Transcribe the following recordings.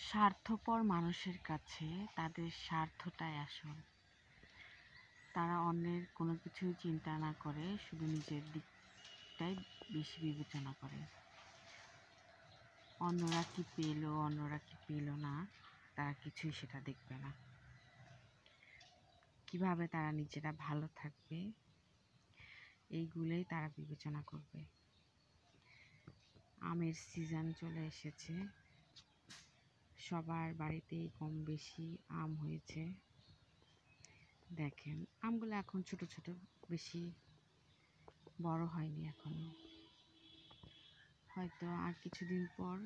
স্বার্থপর মানুষের কাছে তাদের স্বার্থটাই আসল। তারা অন্যের কোনো কিছুই চিন্তা না করে শুধু নিজের দিকটাই বেশি বিবেচনা করে। অন্যরা কি পেলো, অন্যরা কি পেলো না, তারা কিছুই সেটা দেখবে না। কিভাবে তারা নিজেরা ভালো থাকবে, এইগুলোই তারা বিবেচনা করবে। আমের সিজন চলে এসেছে, সবার বাড়িতেই কম বেশি আম হয়েছে। দেখেন আমগুলো এখন ছোট ছোট, বেশি বড় হয়নি এখনো। হয়তো আর কিছুদিন পর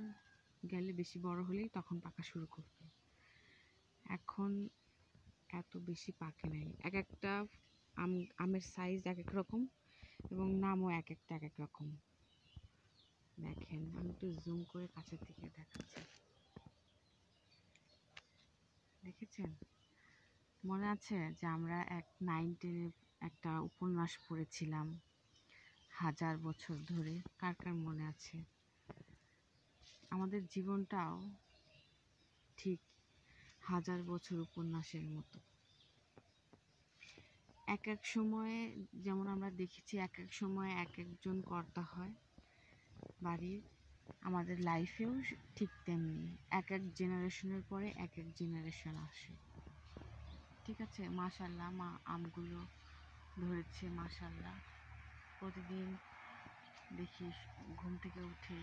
গেলে বেশি বড় হলেই তখন পাকা শুরু করবে। এখন এত বেশি পাকে নাই। এক একটা আমের সাইজ এক এক রকম এবং নামও এক একটা এক এক রকম। দেখেন আমি একটু জুম করে কাছের থেকে দেখাচ্ছি। দেখেছেন? মনে আছে যে আমরা 9-10 একটা উপন্যাস পড়েছিলাম, 1000 বছর ধরে? কার কার মনে আছে? আমাদের জীবনটাও ঠিক 1000 বছর উপন্যাসের মতো। এক এক সময়ে যেমন আমরা দেখেছি, এক এক সময়ে এক একজন কর্তা হয় বাড়ির। আমাদের লাইফেও ঠিক তেমনি এক এক জেনারেশনের পরে এক এক জেনারেশন আসে। ঠিক আছে, মাশাআল্লাহ মা আমগুলো ধরেছে, মাশাআল্লাহ। প্রতিদিন দেখি ঘুম থেকে উঠে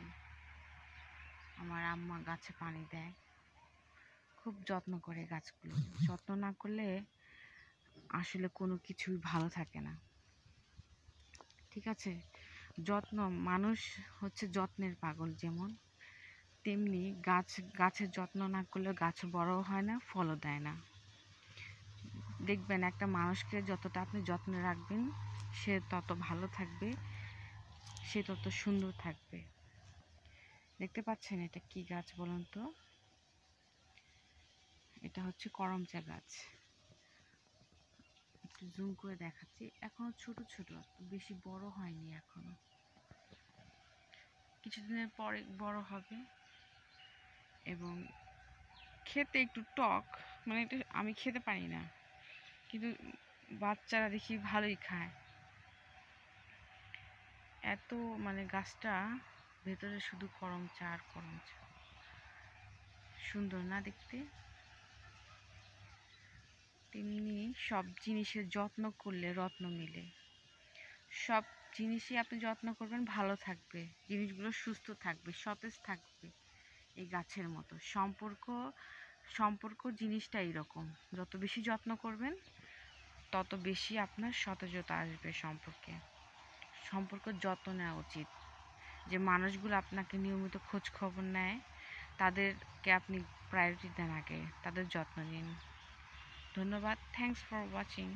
আমার আম্মা গাছে পানি দেয়, খুব যত্ন করে গাছগুলো। যত্ন না করলে আসলে কোনো কিছুই ভালো থাকে না। ঠিক আছে, যত্ন, মানুষ হচ্ছে যত্নের পাগল, যেমন তেমনি গাছের যত্ন না করলে গাছ বড় হয় না, ফলও দেয় না। দেখবেন একটা মানুষকে যতটা আপনি যত্নে রাখবেন সে তত ভালো থাকবে, সে তত সুন্দর থাকবে। দেখতে পাচ্ছেন এটা কি গাছ বলুন তো? এটা হচ্ছে করমচা গাছ। একটু জুম করে দেখাচ্ছি। এখনো ছোট ছোট, বেশি বড় হয়নি এখনো। কিছুদিনের পরে বড় হবে এবং খেতে একটু টক, মানে এটা আমি খেতে পারি না, কিন্তু বাচ্চারা দেখি ভালোই খায়। এত মানে গাছটা ভেতরে শুধু করমচা আর করমচা। সুন্দর না দেখতে? তেমনি সব জিনিসের যত্ন করলে রত্ন মেলে। সব জিনিসই আপনি যত্ন করবেন, ভালো থাকবে, জিনিসগুলো সুস্থ থাকবে, সতেজ থাকবে। এই গাছের মতো সম্পর্ক জিনিসটা এইরকম। যত বেশি যত্ন করবেন তত বেশি আপনার সতেজতা আসবে সম্পর্ক যত্ন নেওয়া উচিত। যে মানুষগুলো আপনাকে নিয়মিত খোঁজ খবর নেয় তাদেরকে আপনি প্রায়োরিটি দেন, আগে তাদের যত্ন নিন। ধন্যবাদ। Thanks for watching.